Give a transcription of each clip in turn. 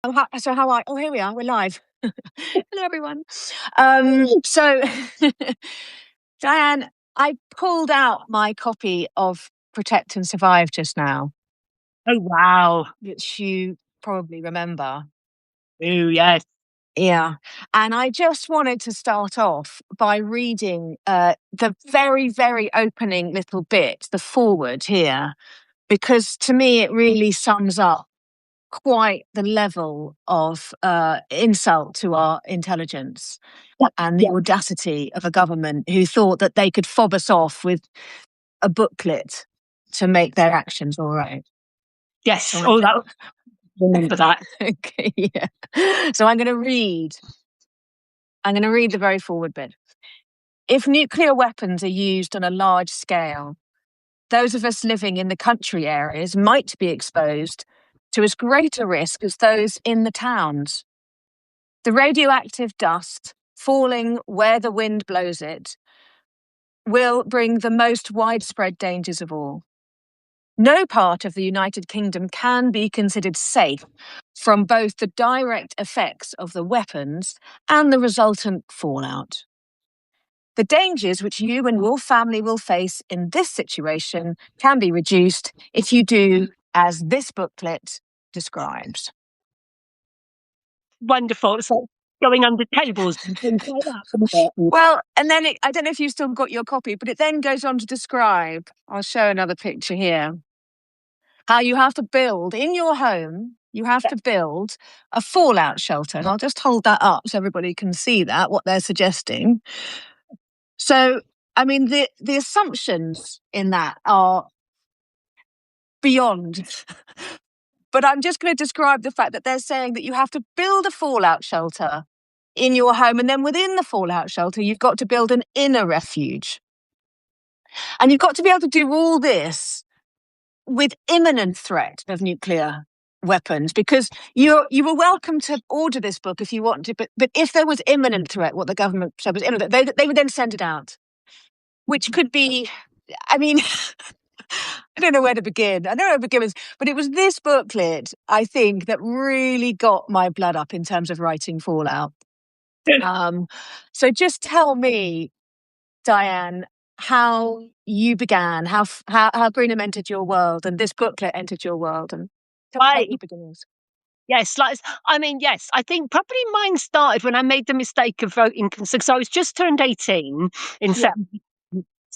Oh, here we are. We're live. Hello, everyone. So, Diane, I pulled out my copy of Protect and Survive just now, Oh, wow. which you probably remember. Oh, yes. Yeah. And I just wanted to start off by reading the very, very opening little bit, the foreword here, because to me it really sums up quite the level of insult to our intelligence and the audacity of a government who thought that they could fob us off with a booklet to make their actions all right. Yes. So Remember that. Okay, yeah. So I'm going to read the very forward bit. If nuclear weapons are used on a large scale, those of us living in the country areas might be exposed to as great a risk as those in the towns. The radioactive dust falling where the wind blows it will bring the most widespread dangers of all. No part of the United Kingdom can be considered safe from both the direct effects of the weapons and the resultant fallout. The dangers which you and your family will face in this situation can be reduced if you do as this booklet describes. Wonderful. It's like going under tables and things like that. Well, and then I don't know if you've still got your copy, but it then goes on to describe, I'll show another picture here, how you have to build in your home, you have to build a fallout shelter. And I'll just hold that up so everybody can see that, what they're suggesting. So, I mean, the assumptions in that are beyond. But I'm just going to describe the fact that they're saying that you have to build a fallout shelter in your home. And then within the fallout shelter, you've got to build an inner refuge. And you've got to be able to do all this with imminent threat of nuclear weapons, because you were welcome to order this book if you want to, but if there was imminent threat, what the government said was imminent, they would then send it out, which could be, I mean, I don't know where to begin. I don't know where to begin, but it was this booklet, I think, that really got my blood up in terms of writing Fallout. So just tell me, Diane, how you began, how Greenham entered your world, and this booklet entered your world, and tell me the beginnings. Yes, yes, I think probably mine started when I made the mistake of voting because I was just turned 18 in September.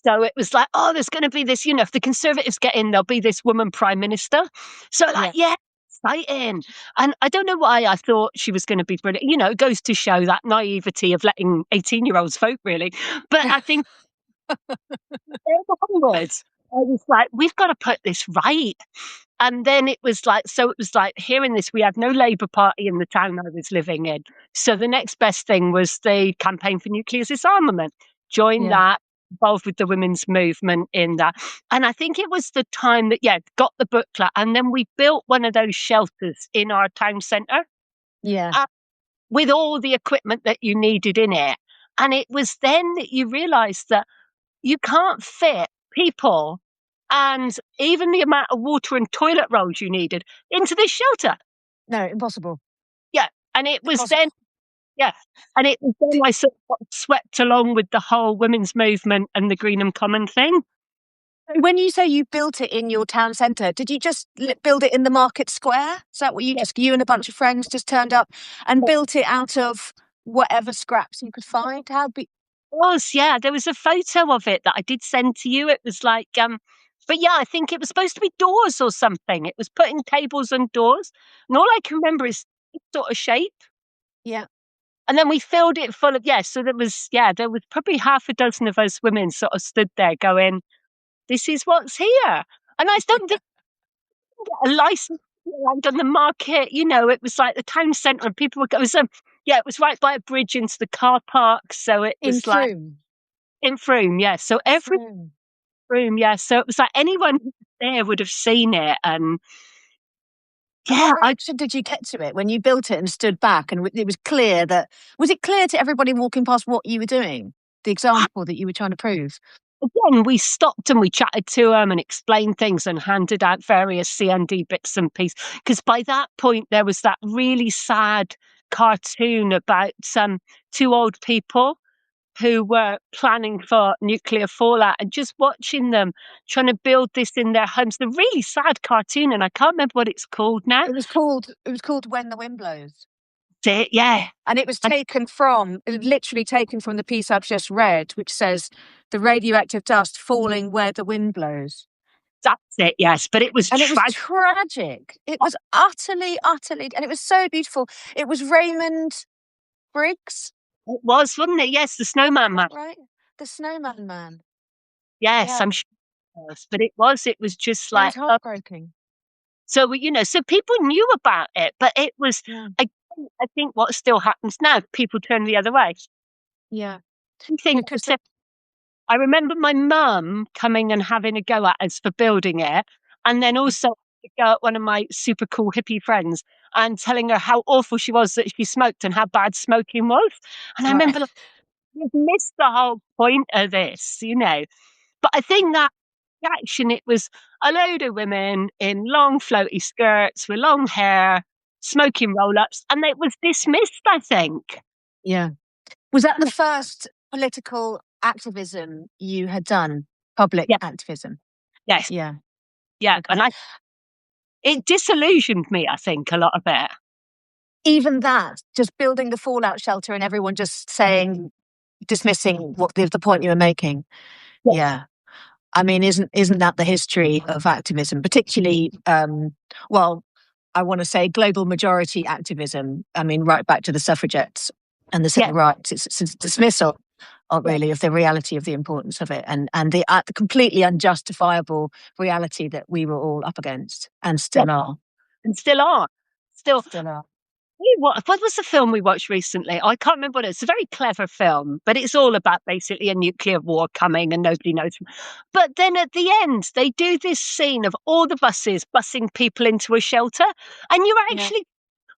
So it was like, oh, there's going to be this, if the Conservatives get in, there'll be this woman Prime Minister. So exciting. And I don't know why I thought she was going to be brilliant. It goes to show that naivety of letting 18-year-olds vote, really. But I think onwards, I was like, we've got to put this right. And then it was like hearing this, we had no Labour Party in the town I was living in. So the next best thing was the campaign for nuclear disarmament. Join that, involved with the women's movement in that. And I think it was the time that, got the booklet. And then we built one of those shelters in our town centre. Yeah. With all the equipment that you needed in it. And it was then that you realised that you can't fit people and even the amount of water and toilet rolls you needed into this shelter. No, impossible. Yeah. And it was then, and it was then I sort of got swept along with the whole women's movement and the Greenham Common thing. When you say you built it in your town centre, did you just build it in the market square? Is that what you and a bunch of friends just turned up and built it out of whatever scraps you could find? There was a photo of it that I did send to you. It was like, but I think it was supposed to be doors or something. It was putting tables and doors. And all I can remember is this sort of shape. Yeah. And then we filled it full of, so there was probably half a dozen of us women sort of stood there going, this is what's here. And I don't think get a license on the market, it was like the town centre and people would go, it was right by a bridge into the car park. So it was in Frome, So every room, so it was like anyone there would have seen it. And what reaction did you get to it when you built it and stood back and it was clear was it clear to everybody walking past what you were doing, the example that you were trying to prove? again, we stopped and we chatted to them and explained things and handed out various CND bits and pieces. Because by that point, there was that really sad cartoon about two old people who were planning for nuclear fallout and just watching them trying to build this in their homes. The really sad cartoon, and I can't remember what it's called now. It was called When the Wind Blows. Yeah. And it was And literally taken from the piece I've just read, which says the radioactive dust falling where the wind blows. that's it, yes. But it was And it was tragic. tragic. It was utterly, and it was so beautiful. It was Raymond Briggs. It was, wasn't it? Yes, the snowman man. Right? The Snowman Man. Yes, Yeah. I'm sure it was. But it was just It was like, heartbreaking. so, so people knew about it, but it was, Yeah. I think what still happens now, people turn the other way. Yeah. I think, Because I remember my mum coming and having a go at us for building it, and then also a go at one of my super cool hippie friends and telling her how awful she was that she smoked and how bad smoking was. And I remember, like, you've missed the whole point of this, But I think that reaction, it was a load of women in long floaty skirts with long hair, smoking roll-ups, and it was dismissed, I think. yeah. Was that the first political activism you had done? Public Yeah. activism? Yes. Yeah. Yeah. Okay. And it disillusioned me, I think, a lot of it. Even that, just building the fallout shelter and everyone just dismissing what the point you were making. Yeah. I mean, isn't that the history of activism, particularly, I want to say global majority activism. I mean, right back to the suffragettes and the civil rights. It's a dismissal of the reality of the importance of it, and the completely unjustifiable reality that we were all up against and still are. And still are. Still are. What was the film we watched recently? I can't remember what it is. It's a very clever film, but it's all about basically a nuclear war coming and nobody knows. But then at the end, they do this scene of all the buses bussing people into a shelter. And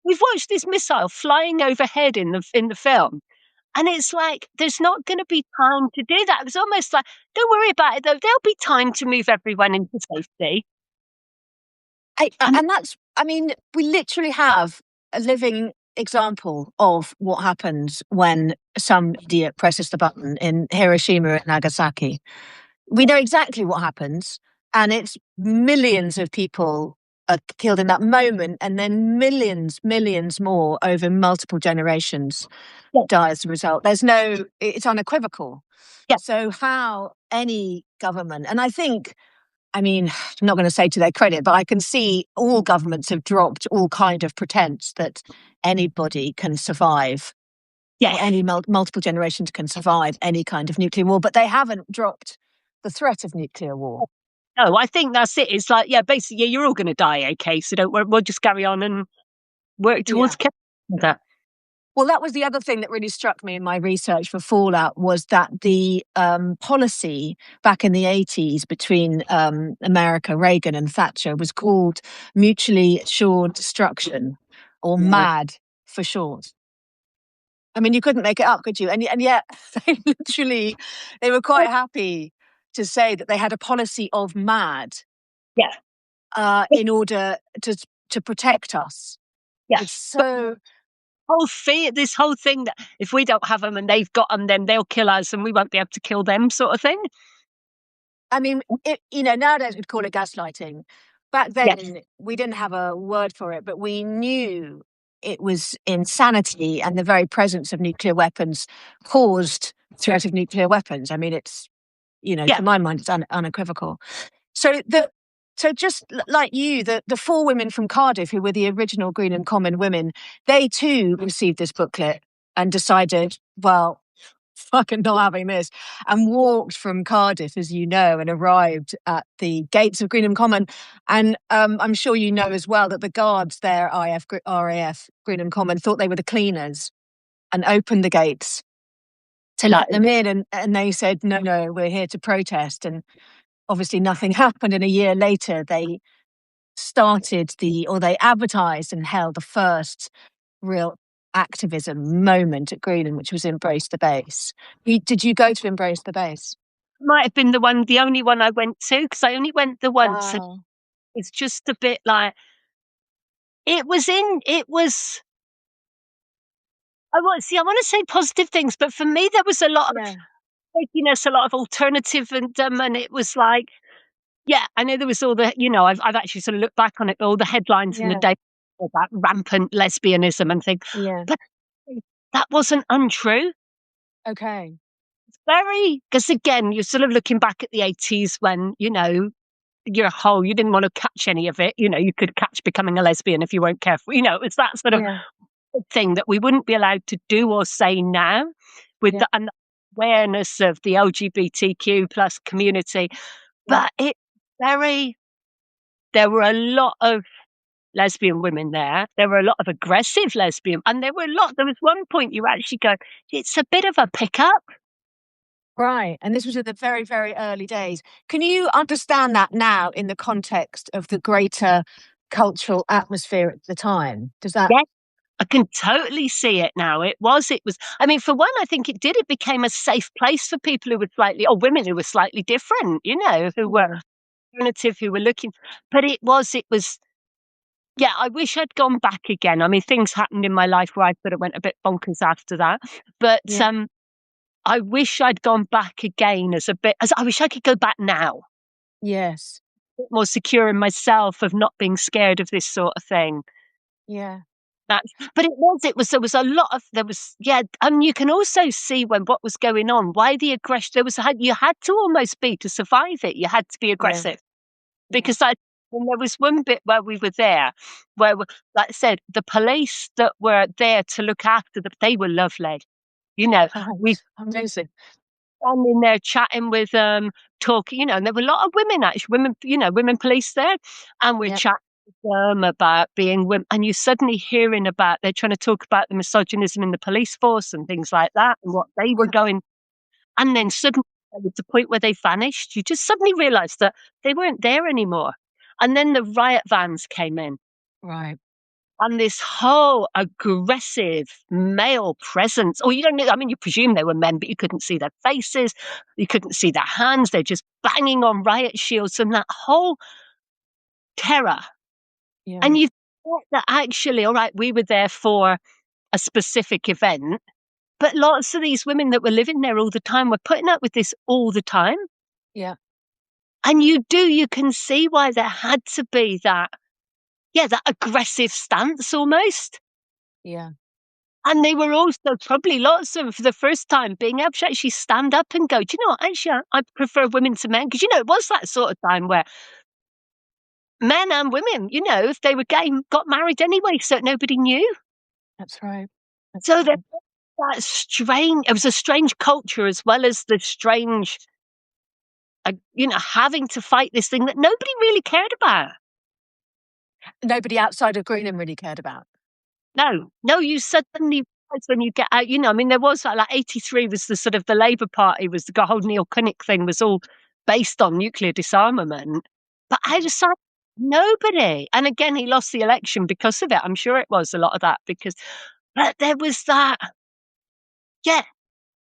we've watched this missile flying overhead in the film. And it's like, there's not going to be time to do that. It's almost like, don't worry about it though. There'll be time to move everyone into safety. And that's, I mean, we literally have a living example of what happens when some idiot presses the button in Hiroshima and Nagasaki. We know exactly what happens, and it's millions of people are killed in that moment, and then millions more over multiple generations die as a result. It's unequivocal. Yeah. So how any government, and I'm not going to say to their credit, but I can see all governments have dropped all kind of pretense that anybody can survive. Yeah. Any multiple generations can survive any kind of nuclear war, but they haven't dropped the threat of nuclear war. No, I think that's it. It's like, basically, you're all going to die, okay? So don't worry, we'll just carry on and work towards killing that. Well, that was the other thing that really struck me in my research for Fallout, was that the policy back in the 80s between America, Reagan and Thatcher was called mutually assured destruction, or MAD for short. I mean, you couldn't make it up, could you? And yet they were quite happy to say that they had a policy of MAD in order to protect us. Yeah. It's so... this whole thing that if we don't have them and they've got them, then they'll kill us and we won't be able to kill them, sort of thing. I mean, nowadays we'd call it gaslighting. Back then, we didn't have a word for it, but we knew it was insanity, and the very presence of nuclear weapons caused threat of nuclear weapons. I mean, it's, to my mind, it's unequivocal. So just like you, the four women from Cardiff who were the original Green and Common women, they too received this booklet and decided, well, fucking not having this, and walked from Cardiff, as you know, and arrived at the gates of Green and Common. And I'm sure you know as well that the guards there, RAF, Green and Common, thought they were the cleaners and opened the gates to let them in. And they said, no, we're here to protest. And obviously nothing happened. And a year later, they they advertised and held the first real activism moment at Greenham, which was Embrace the Base. Did you go to Embrace the Base? might have been the only one I went to, because I only went the once, and Wow. it's just a bit like it was. I want to say positive things, but for me there was a lot of Yeah. fakiness, a lot of alternative, and it was like, yeah, I know there was all the, I've actually sort of looked back on it, all the headlines in the Yeah. day about rampant lesbianism and things, Yeah. but that wasn't untrue. Okay. Very, because again, you're sort of looking back at the 80s when, you're a whole, you didn't want to catch any of it. You could catch becoming a lesbian if you weren't careful. It was that sort of Yeah. thing that we wouldn't be allowed to do or say now, with Yeah. the and awareness of the LGBTQ plus community. Yeah. But there were a lot of lesbian women there. There were a lot of aggressive lesbian, and there was one point you actually go, it's a bit of a pickup. Right. And this was at the very, very early days. Can you understand that now in the context of the greater cultural atmosphere at the time? Does that? Yes, I can totally see it now. It was, I mean, for one, I think it became a safe place for people who were or women who were slightly different, who were Yeah. alternative, who were looking, but it was, yeah, I wish I'd gone back again. I mean, things happened in my life where I sort of went a bit bonkers after that, but, Yeah. I wish I'd gone back again as I wish I could go back now, Yes. a bit more secure in myself of not being scared of this sort of thing. Yeah. That's but there was a lot of there was yeah, and you can also see when what was going on, why the aggression you had to almost be to survive it. You had to be Yeah. aggressive Yeah. because when there was one bit where we were there, where like I said, the police that were there to look after they were lovely. We Right. Amazing. standing there chatting with talking, and there were a lot of women actually, women police there, and we're Yeah. chatting with them about being women, and you're suddenly hearing about they're trying to talk about the misogynism in the police force and things like that, and what they were going, and then suddenly at the point where they vanished, you just suddenly realised that they weren't there anymore, and then the riot vans came in. Right. And this whole aggressive male presence, or you don't know, I mean, you presume they were men, but you couldn't see their faces, you couldn't see their hands, they're just banging on riot shields and that whole terror. Yeah. And you thought that actually, all right, we were there for a specific event, but lots of these women that were living there all the time were putting up with this all the time. Yeah. And you can see why there had to be that aggressive stance almost. Yeah. And they were also probably lots of, for the first time, being able to actually stand up and go, do you know what? Actually, I prefer women to men. Because, it was that sort of time where men and women, if they were gay, got married anyway, so nobody knew. That's right. That's So right. it was a strange culture as well as the strange, having to fight this thing that nobody really cared about. Nobody outside of Greenham really cared about. No, no, you suddenly realize when you get out, I mean, there was like 83 was the sort of the Labour Party was the whole Neil Kinnock thing was all based on nuclear disarmament. But I decided nobody. And again, he lost the election because of it. I'm sure it was a lot of that but there was that, yeah,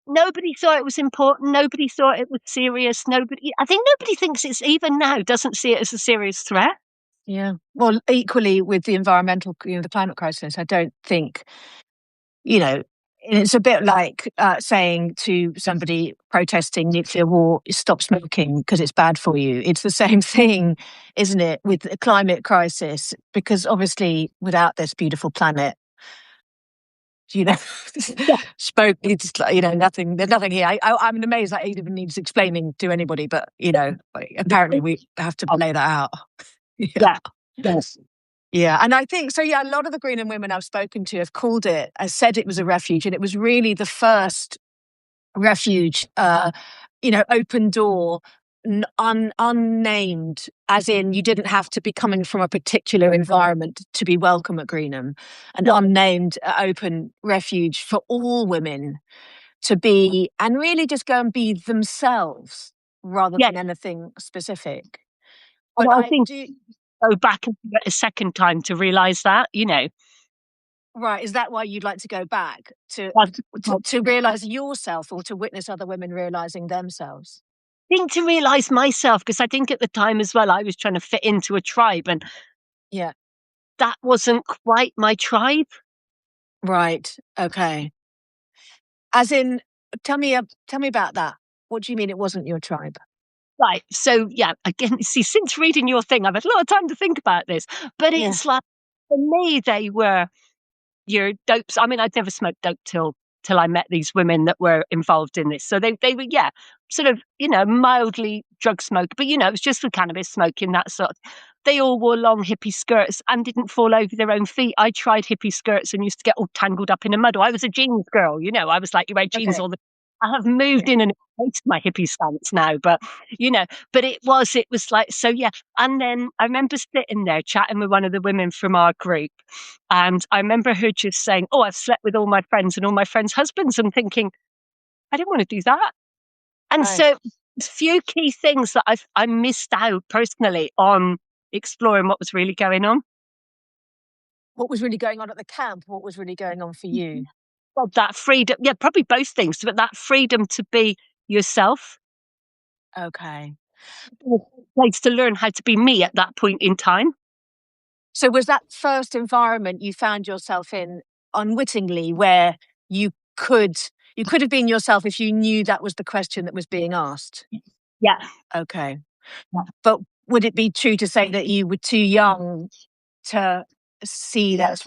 nobody thought it was important. Nobody thought it was serious. I think nobody thinks it's even now, doesn't see it as a serious threat. Yeah. Well, equally with the environmental, the climate crisis, I don't think, you know, it's a bit like saying to somebody protesting nuclear war, stop smoking because it's bad for you. It's the same thing, isn't it, with the climate crisis? Because obviously, without this beautiful planet, you know, Yeah, spoke. It's like, nothing. There's nothing here. I'm amazed that it even needs explaining to anybody. But apparently we have to lay that out. Yeah. yeah, yes. Yeah, and I think so. Yeah, a lot of the Greenham women I've spoken to have called it, has said it was a refuge, and it was really the first refuge. Open door, unnamed, as in you didn't have to be coming from a particular environment to be welcome at Greenham. An Yeah, unnamed, open refuge for all women to be and really just go and be themselves rather yeah. than anything specific. And But I I think do. go back and do it a second time to realise that. Right. Is that why you'd like to go back to That's to, to realize yourself or to witness other women realizing themselves? think to realise myself, because I think at the time as well, I was trying to fit into a tribe, and Yeah. that wasn't quite my tribe. Right. Okay. As in, tell me about that. What do you mean it wasn't your tribe? Right. So yeah, again, see, since reading your thing, I've had a lot of time to think about this. But Yeah. it's like for me, they were your dopes. I mean, I'd never smoked dope till I met these women that were involved in this. So they were, yeah, sort of, mildly drug smoke, but it was just for cannabis smoking, that sort of. They all wore long hippie skirts and didn't fall over their own feet. I tried hippie skirts and used to get all tangled up in a muddle. I was a jeans girl, I was like, you wear jeans Okay. all the I have moved Yeah. in and embraced my hippie stance now, you know, but it was like, so yeah. And then I remember sitting there chatting with one of the women from our group. And I remember her just saying, "Oh, I've slept with all my friends and all my friends' husbands," and thinking, I didn't want to do that. And Right. so, there's few key things that I missed out personally on exploring what was really going on. What was really going on at the camp? What was really going on for you? Well, that freedom, yeah, probably both things, but that freedom to be yourself, Okay. a place to learn how to be me at that point in time. So was that first environment you found yourself in unwittingly where you could you could have been yourself if you knew that was the question that was being asked? Yeah. Okay. But would it be true to say that you were too young to see that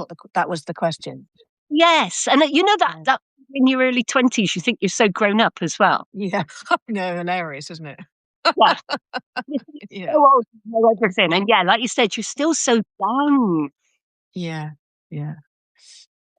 was the question? Yes, and that Right. that in your early 20s, you think you're so grown up as well. Yeah. No, hilarious, isn't it? Yeah. You're Yeah. so old to know everything, and yeah, like you said, you're still so young. Yeah. Yeah.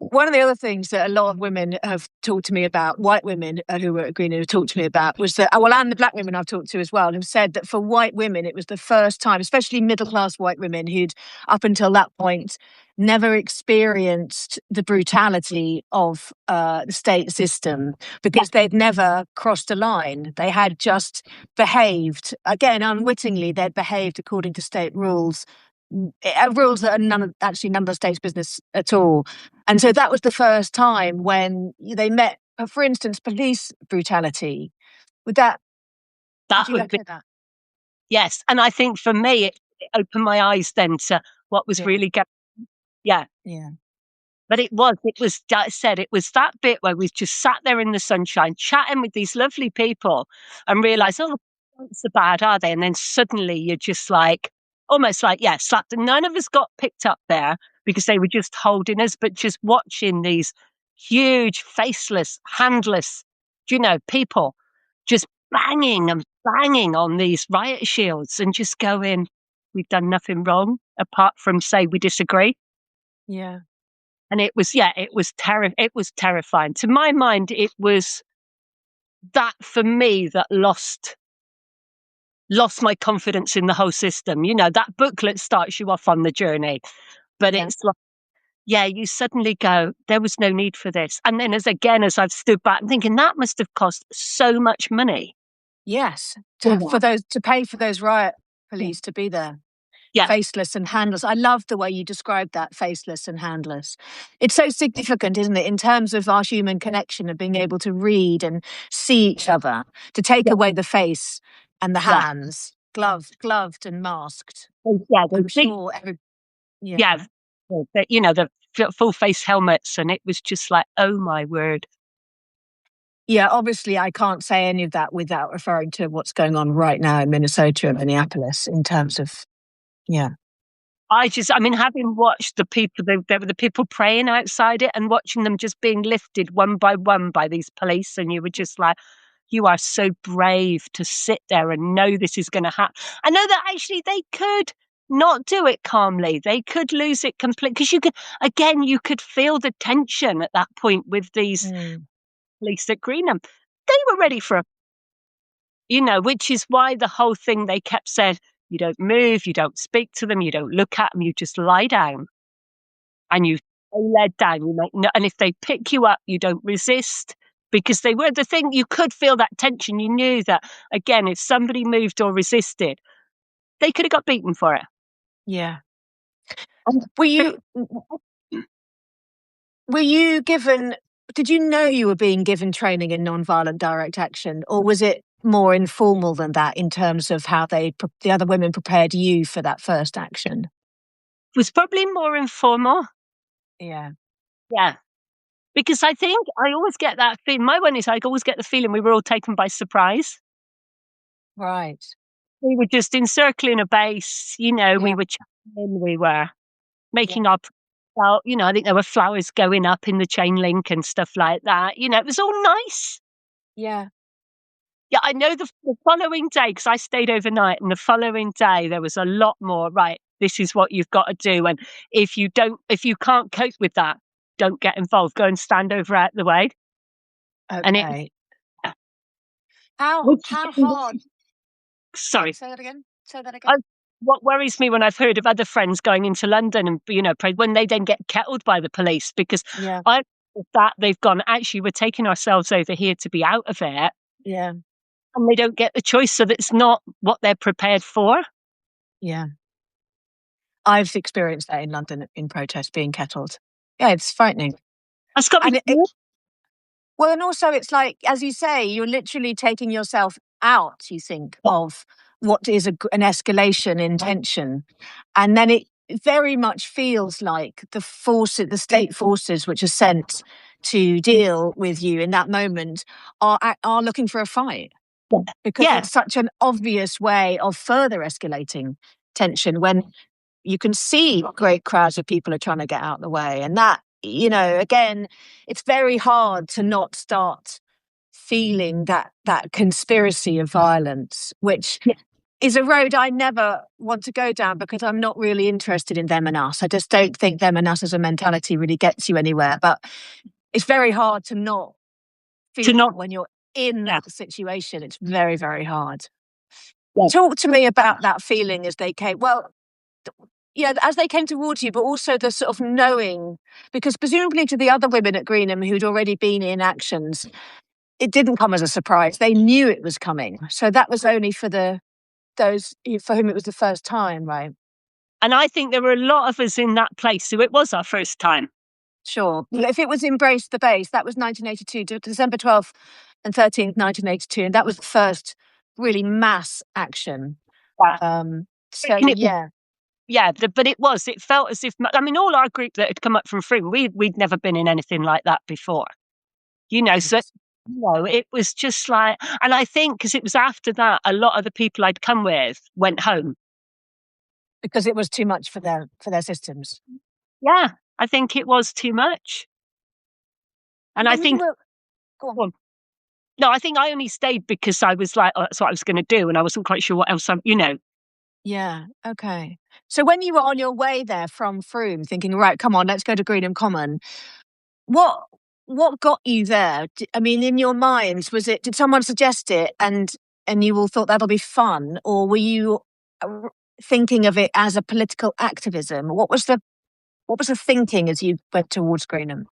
One of the other things that a lot of women have talked to me about, white women who were at Green have talked to me about, was that, well, and the black women I've talked to as well, have said that for white women, it was the first time, especially middle class white women who'd up until that point never experienced the brutality of the state system because they'd never crossed a line. They had just behaved, again, unwittingly, they'd behaved according to state rules. Rules that are none of the state's business at all. And so that was the first time when they met, for instance, police brutality. Would that, would That you would be echo that? yes, and I think for me, it opened my eyes then to what was Yeah. really going. Yeah, Yeah. but it was, like I said, it was that bit where we just sat there in the sunshine, chatting with these lovely people and Yeah. realised, oh, not so bad, are they? And then suddenly you're just like, almost like, yeah, slapped. And none of us got picked up there because they were just holding us, but just watching these huge, faceless, handless, people just banging and banging on these riot shields and just going, we've done nothing wrong apart from say we disagree. Yeah. And it was, yeah, it was terrifying. To my mind, it was that for me that lost my confidence in the whole system. That booklet starts you off on the journey, but Yeah. it's like, yeah, you suddenly go, there was no need for this. And then as I've stood back and thinking that must have cost so much money. Yes. Yeah. To pay for those riot Yeah. police to be there. Yeah. Faceless and handless. I love the way you described that, faceless and handless. It's so significant, isn't it, in terms of our human connection and being able to read and see each other, to take Yeah. away the face and the Yeah. hands, gloved and masked. Yeah. I'm The big, sure yeah. yeah. The full face helmets. And it was just like, oh my word. Yeah, obviously I can't say any of that without referring to what's going on right now in Minnesota and Minneapolis in terms of, yeah. I mean, having watched the people, there were the people praying outside it and watching them just being lifted one by these police. And you were just like, you are so brave to sit there and know this is going to happen. I know that actually they could not do it calmly. They could lose it completely. Because you could feel the tension at that point with these Mm. police at Greenham. They were ready for which is why the whole thing they kept said, you don't move, you don't speak to them, you don't look at them, you just lie down and you stay led down. You make no, and if they pick you up, you don't resist because they were the thing. You could feel that tension. You knew that again, if somebody moved or resisted, they could have got beaten for it. Yeah. And Were you given, did you know you were being given training in nonviolent direct action, or was it more informal than that in terms of how the other women prepared you for that first action? It was probably more informal. Yeah. Yeah. Because I think I always get that feeling. My one is I always get the feeling we were all taken by surprise. Right. We were just encircling a base, we Yeah. were chatting, we were Yeah. making our well, I think there were flowers going up in the chain link and stuff like that. It was all nice. Yeah. Yeah, I know the following day, because I stayed overnight, and the following day there was a lot more, right, this is what you've got to do. And if you can't cope with that, don't get involved. Go and stand over out the way. And it Okay. yeah, How which how hard? sorry. Say that again. Say that I again. What worries me when I've heard of other friends going into London and, when they then get kettled by the police, because Yeah. I with that they've gone, actually, we're taking ourselves over here to be out of it, Yeah. and they don't get the choice, so that's not what they're prepared for. Yeah. I've experienced that in London in protest, being kettled. Yeah, it's frightening. That's got to And be good. well, and also it's like, as you say, you're literally taking yourself out, you think, of what is an escalation in tension. And then it very much feels like the state forces which are sent to deal with you in that moment are looking for a fight, because Yeah, it's such an obvious way of further escalating tension when you can see great crowds of people are trying to get out of the way. And that, again, it's very hard to not start feeling that conspiracy of violence, which yeah, is a road I never want to go down, because I'm not really interested in them and us. I just don't think them and us as a mentality really gets you anywhere. But it's very hard to not to feel not that when you're in yeah, that situation. It's very, very hard. yeah, Talk to me about that feeling as they came. Well, yeah, as they came towards you, but also the sort of knowing, because presumably to the other women at Greenham who'd already been in actions, it didn't come as a surprise. They knew it was coming. So that was only for those for whom it was the first time, right? and I think there were a lot of us in that place, so it was our first time. Sure. Well, if it was Embrace the Base, that was 1982, December 12th and 13th, 1982. And that was the first really mass action. Yeah. So, And yeah. but it felt as if, I mean, all our group that had come up from Frome, we'd never been in anything like that before, so, it was just like, and I think because it was after that, a lot of the people I'd come with went home. Because it was too much for their systems. Yeah, I think it was too much. And I When you think, were, go on. well, no, I think I only stayed because I was like, oh, that's what I was going to do. And I wasn't quite sure what else Yeah. Okay. So when you were on your way there from Frome, thinking, right, come on, let's go to Greenham Common. What what got you there? I mean, in your minds, did someone suggest it, and you all thought that'll be fun, or were you thinking of it as a political activism? What was the thinking as you went towards Greenham?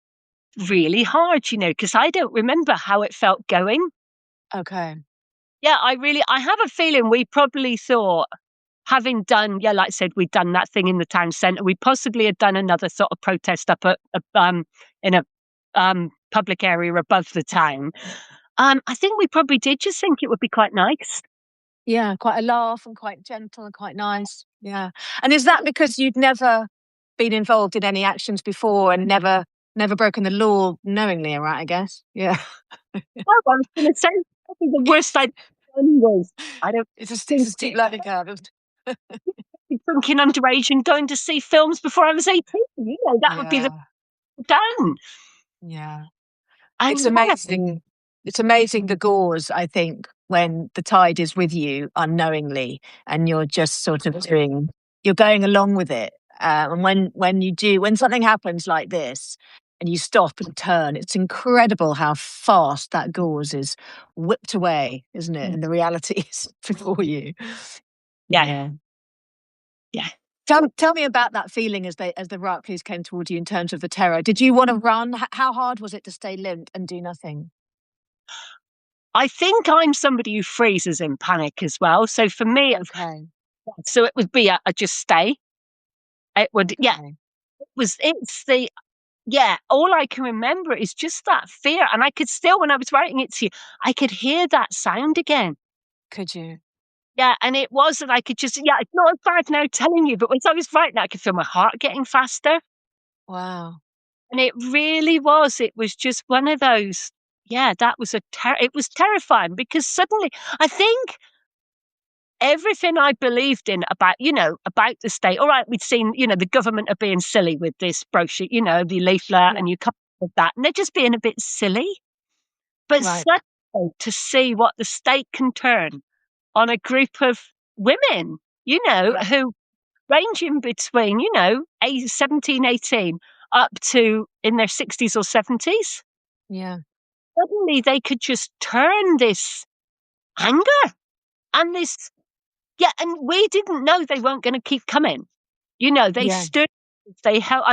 really hard, because I don't remember how it felt going. Okay. Yeah, I have a feeling we probably thought, having done, yeah, like I said, we'd done that thing in the town centre, we possibly had done another sort of protest up in a public area above the town. I think we probably did just think it would be quite nice. Yeah, quite a laugh and quite gentle and quite nice. Yeah. And is that because you'd never been involved in any actions before and never broken the law knowingly, right? I guess. Yeah. Oh, I was going to say, probably the worst I'd done was, I don't It's think, a steep learning curve. drinking underage and going to see films before I was 18. That would be the Yeah. done. Yeah. And It's yeah, amazing. It's amazing the gauze, I think, when the tide is with you unknowingly and you're just sort of you're going along with it. And when something happens like this and you stop and turn, it's incredible how fast that gauze is whipped away, isn't it? And the reality is before you. yeah, Yeah. yeah. Tell me about that feeling as the riot police came towards you in terms of the terror. Did you want to run? How hard was it to stay limp and do nothing? I think I'm somebody who freezes in panic as well. So for me, Okay. it would be a just stay. It would, yeah. Okay. It's the yeah, all I can remember is just that fear. And I could still, when I was writing it to you, I could hear that sound again. Could you? Yeah, and it was that I could just, yeah, it's not as bad now telling you, but once I was writing, I could feel my heart getting faster. Wow. And it really was. It was just one of those. Yeah, that was it was terrifying because suddenly I think everything I believed in about, about the state. All right, we'd seen, the government are being silly with this brochure, the leaflet, Yeah. and you come up with that, and they're just being a bit silly. But Right. suddenly to see what the state can turn on a group of women, Yeah. who ranging between, 17, 18, up to in their 60s or 70s. Yeah. Suddenly they could just turn this anger and this, yeah, and we didn't know they weren't going to keep coming. They Yeah. stood, they held,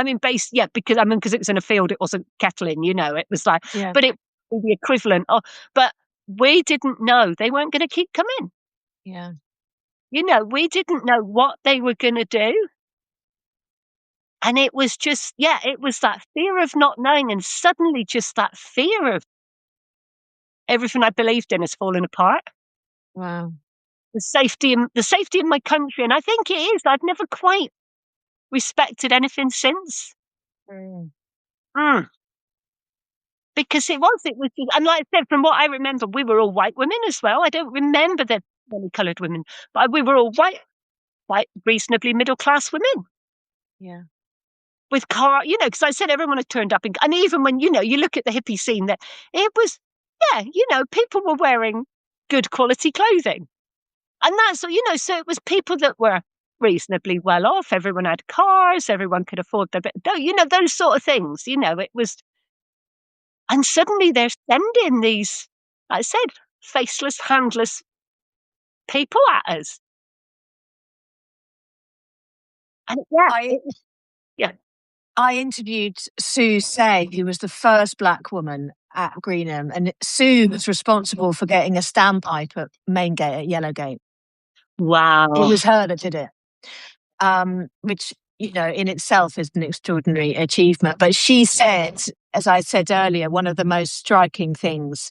yeah, because it was in a field, it wasn't kettling, it was like, Yeah. but it was the equivalent of, but we didn't know they weren't going to keep coming. Yeah. We didn't know what they were going to do. And it was just, yeah, it was that fear of not knowing, and suddenly just that fear of everything I believed in has fallen apart. Wow. The safety in my country, and I think it is. I've never quite respected anything since. Mm. Mm. Because it was, and like I said, from what I remember, we were all white women as well. I don't remember there were many coloured women, but we were all white, reasonably middle class women Yeah. with because I said everyone had turned up, and even when you look at the hippie scene, that it was, yeah, people were wearing good quality clothing, and that's so it was people that were reasonably well off. Everyone had cars, everyone could afford their bit, those sort of things. It was. And suddenly they're sending these, like I said, faceless, handless people at us. And yeah, I yeah. I interviewed Sue Say, who was the first black woman at Greenham, and Sue was responsible for getting a standpipe at Main Gate at Yellowgate. It Wow. was her that did it, which in itself is an extraordinary achievement. But she said, as I said earlier, one of the most striking things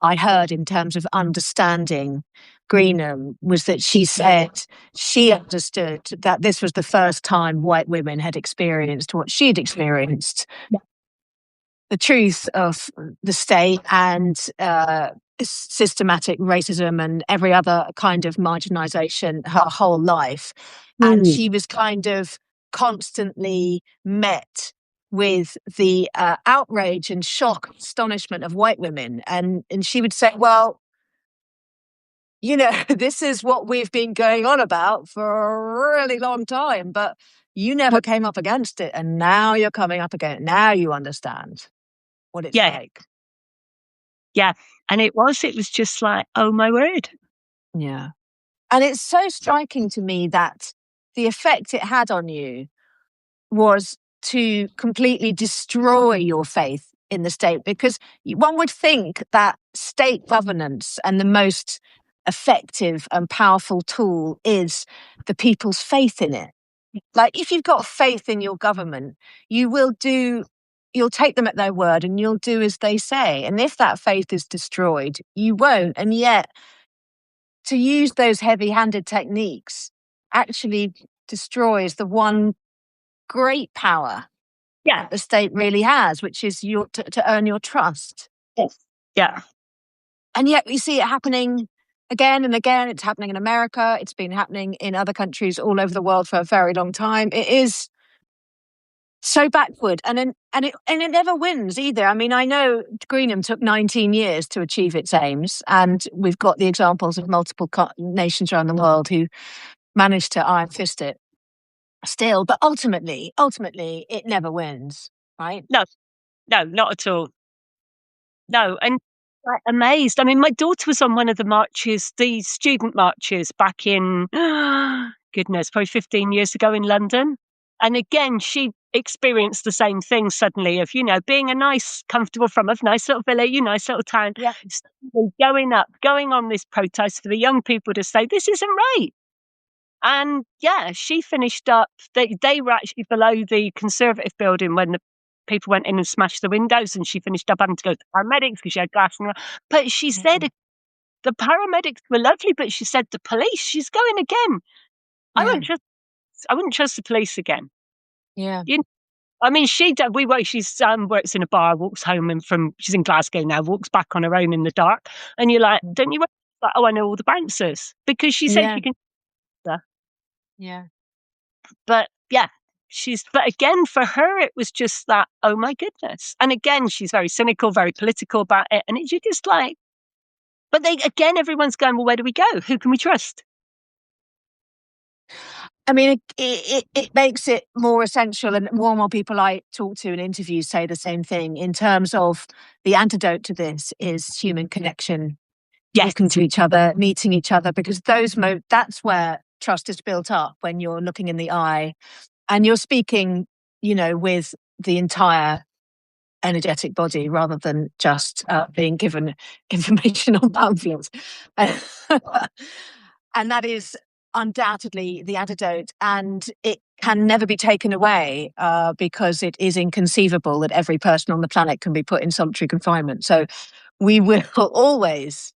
I heard in terms of understanding Greenham was that she said she understood that this was the first time white women had experienced what she'd experienced, the truth of the state and systematic racism and every other kind of marginalization her whole life. And Mm. she was kind of constantly met with the outrage and shock, astonishment of white women. And she would say, well, this is what we've been going on about for a really long time, but you never came up against it. And now you're coming up against it. Now you understand what it's Yeah, like. yeah. And it was just like, oh my word. Yeah. And it's so striking to me that the effect it had on you was to completely destroy your faith in the state, because one would think that state governance and the most effective and powerful tool is the people's faith in it. Like, if you've got faith in your government, you'll take them at their word and you'll do as they say. And if that faith is destroyed, you won't. And yet, to use those heavy-handed techniques actually destroys the one great power Yeah. that the state really has, which is to earn your trust. Yes. Yeah. And yet we see it happening again and again. It's happening in America. It's been happening in other countries all over the world for a very long time. It is so backward, and it never wins either. I mean, I know Greenham took 19 years to achieve its aims, and we've got the examples of multiple nations around the world who managed to iron fist it still, but ultimately it never wins, right? No, no, not at all. No, and like, amazed. I mean, my daughter was on one of the marches, the student marches back in, goodness, probably 15 years ago in London. And again, she experienced the same thing suddenly of, being a nice, comfortable from a nice little village, nice little town, Yeah. going on this protest for the young people to say, this isn't right. And yeah, she finished up, they were actually below the Conservative building when the people went in and smashed the windows, and she finished up having to go to the paramedics because she had glass in her. But she said the paramedics were lovely, but she said the police, she's going again. I wouldn't trust the police again. Yeah. I mean, she did. She's works in a bar, walks home, and she's in Glasgow now. Walks back on her own in the dark, and you're like, don't you? Like, oh, I know all the bouncers because she said she can. Yeah. But yeah, But again, for her, it was just that. Oh my goodness! And again, she's very cynical, very political about it, and you're just like. But everyone's going. Well, where do we go? Who can we trust? I mean, it makes it more essential, and more people I talk to in interviews say the same thing in terms of the antidote to this is human connection, talking to each other, meeting each other, because that's where trust is built up when you're looking in the eye and you're speaking, with the entire energetic body rather than just being given information on pamphlets. And that is undoubtedly the antidote, and it can never be taken away because it is inconceivable that every person on the planet can be put in solitary confinement. So we will always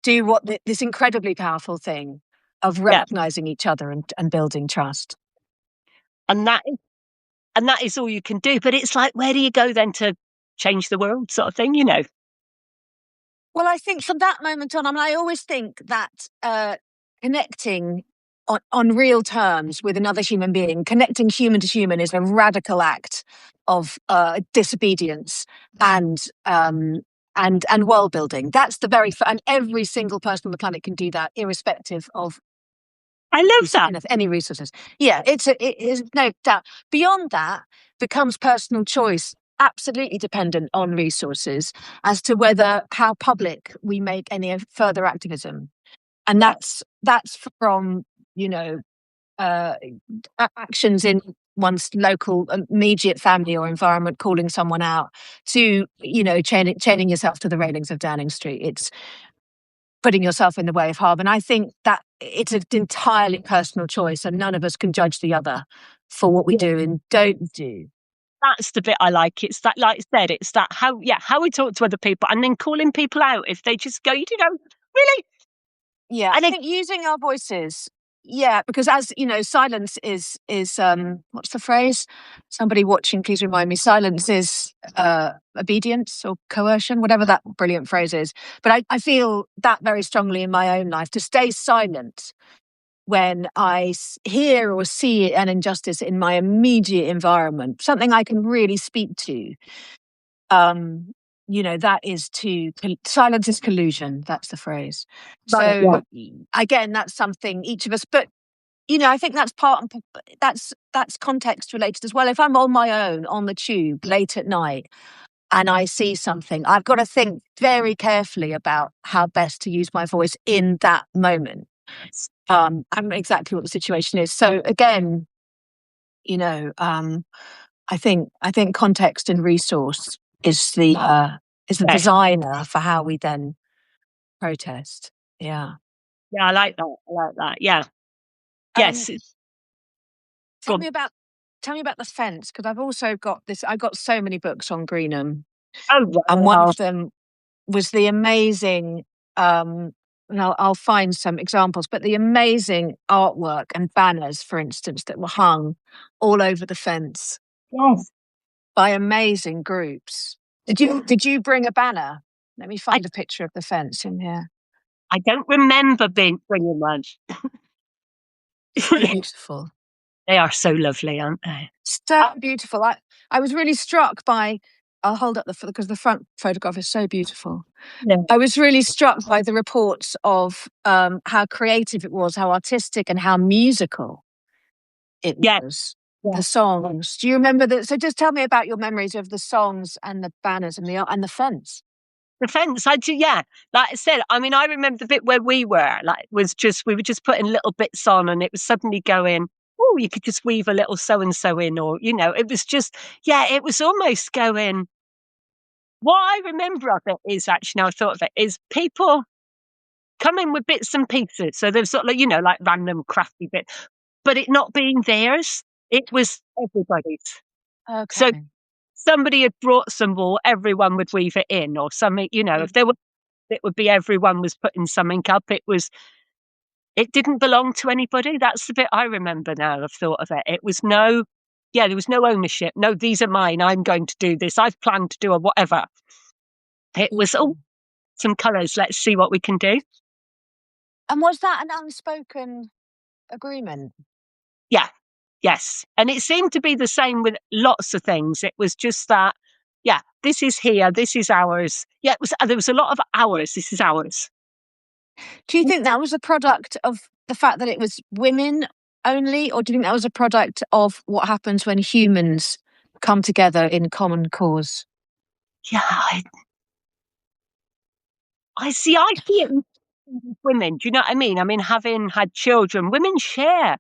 do this incredibly powerful thing of recognizing each other and building trust. And that is all you can do. But it's like, where do you go then to change the world, sort of thing, Well, I think from that moment on, I always think that connecting on real terms with another human being, connecting human to human, is a radical act of disobedience and world building. That's and every single person on the planet can do that, irrespective of. I love that. Any resources. Yeah, it is no doubt. Beyond that becomes personal choice, absolutely dependent on resources as to how public we make any further activism. And that's from, actions in one's local immediate family or environment, calling someone out, to, chaining yourself to the railings of Downing Street. It's putting yourself in the way of harm. And I think that it's an entirely personal choice, and none of us can judge the other for what we do and don't do. That's the bit I like. It's that, like I said, it's that how we talk to other people, and then calling people out if they just go, really? Yeah, I think using our voices. Yeah, because as you know, silence is what's the phrase? Somebody watching, please remind me. Silence is obedience or coercion, whatever that brilliant phrase is. But I feel that very strongly in my own life, to stay silent when I hear or see an injustice in my immediate environment, something I can really speak to. That is silence is collusion. That's the phrase. Right, so again, that's something each of us, but I think that's that's context related as well. If I'm on my own on the tube late at night and I see something, I've got to think very carefully about how best to use my voice in that moment. I don't know exactly what the situation is. So again, I think context and resource is the designer for how we then protest. Yeah. Yeah, I like that. Yeah. Yes. Tell me about the fence, because I've also got this. I got so many books on Greenham. Oh, wow. And one of them was the amazing. And I'll find some examples, but the amazing artwork and banners, for instance, that were hung all over the fence. Yes. By amazing groups. Did you bring a banner? Let me find a picture of the fence in here. I don't remember bringing one. Beautiful. They are so lovely, aren't they? So beautiful. I was really struck by. I'll hold up because the front photograph is so beautiful. Yeah. I was really struck by the reports of how creative it was, how artistic, and how musical it was. Yeah. The songs. Do you remember that? So just tell me about your memories of the songs and the banners and the fence. The fence, I do, yeah. Like I said, I mean, I remember the bit where we were, we were just putting little bits on, and it was suddenly going, oh, you could just weave a little so-and-so in, or, it was just, it was almost going, what I remember of it is, actually, now I thought of it, is people coming with bits and pieces. So there's sort of, like random crafty bits, but it not being theirs. It was everybody's. Okay. somebody had brought some wool, everyone would weave it in or something, if there were, it would be everyone was putting something up. It didn't belong to anybody. That's the bit I remember now. I've thought of it. There was no ownership. No, these are mine. I'm going to do this. I've planned to do a whatever. It was, some colours. Let's see what we can do. And was that an unspoken agreement? Yeah. Yes. And it seemed to be the same with lots of things. It was just that, yeah, this is here. This is ours. Yeah, there was a lot of ours. This is ours. Do you think that was a product of the fact that it was women only, or do you think that was a product of what happens when humans come together in common cause? Yeah, I see it with women. Do you know what I mean? I mean, having had children, women share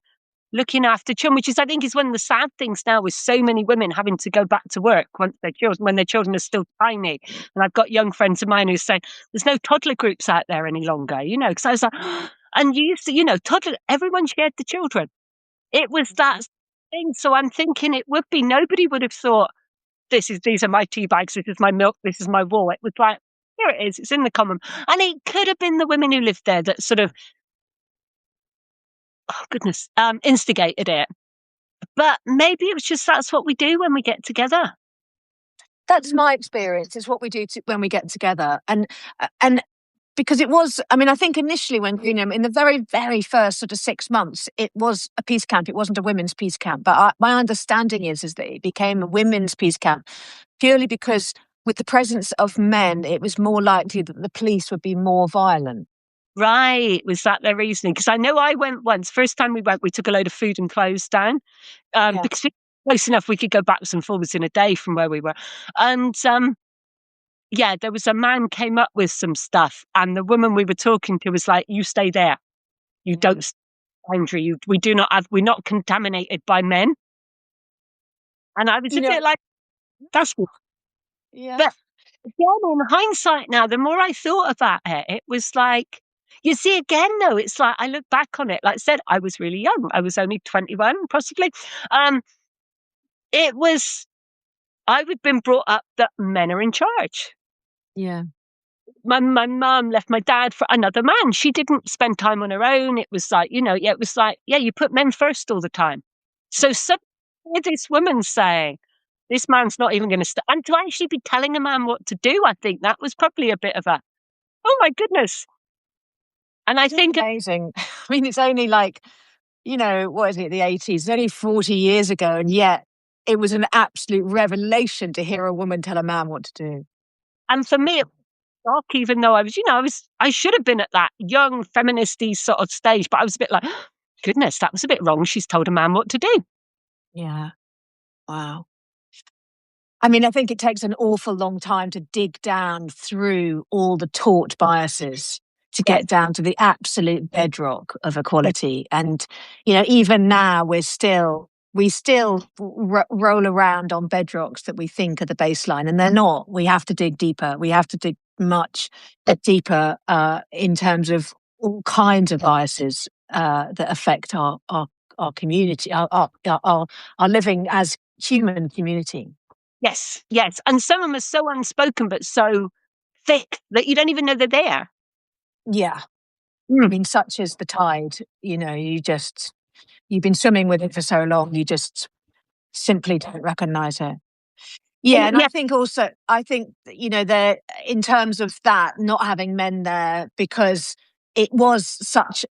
looking after children, which is, I think, is one of the sad things now with so many women having to go back to work when their children are still tiny. And I've got young friends of mine who say there's no toddler groups out there any longer, because I was like, and you used to, toddler, everyone shared the children. It was that thing. So I'm thinking it would be, nobody would have thought, these are my tea bags, this is my milk, this is my wool. It was like, here it is, it's in the common. And it could have been the women who lived there that sort of, oh goodness, instigated it. But maybe it was just that's what we do when we get together. That's my experience. It's what we do when we get together. And because it was, I mean, I think initially when, in the very, very first sort of 6 months, it was a peace camp. It wasn't a women's peace camp. But my understanding is that it became a women's peace camp purely because with the presence of men, it was more likely that the police would be more violent. Right. Was that their reasoning? Because I know I went once. First time we went, we took a load of food and clothes down because we were close enough we could go backwards and forwards in a day from where we were. And yeah, there was a man came up with some stuff, and the woman we were talking to was like, "You stay there. You don't stay boundary. We're not contaminated by men." And I was a bit like, "That's good." Yeah. But again, in hindsight now, the more I thought about it, it was like, you see, again, though, it's like I look back on it. Like I said, I was really young. I was only 21, possibly. It was, I've been brought up that men are in charge. Yeah. My mum left my dad for another man. She didn't spend time on her own. It was like, you put men first all the time. So suddenly this woman saying, this man's not even going to stay. And to actually be telling a man what to do, I think that was probably a bit of a, oh my goodness. And I think amazing. I mean, it's only like, what is it, the 80s? It's only 40 years ago. And yet it was an absolute revelation to hear a woman tell a man what to do. And for me, it was shock, even though I should have been at that young feministy sort of stage, but I was a bit like, goodness, that was a bit wrong. She's told a man what to do. Yeah. Wow. I mean, I think it takes an awful long time to dig down through all the taught biases to get down to the absolute bedrock of equality. And, even now we still roll around on bedrocks that we think are the baseline, and they're not. We have to dig deeper. We have to dig much deeper in terms of all kinds of biases that affect our community, our living as human community. Yes, yes. And some of them are so unspoken, but so thick that you don't even know they're there. Yeah. I mean, such is the tide, you've been swimming with it for so long, you just simply don't recognize it. Yeah. And I think also, there, in terms of that, not having men there because it was such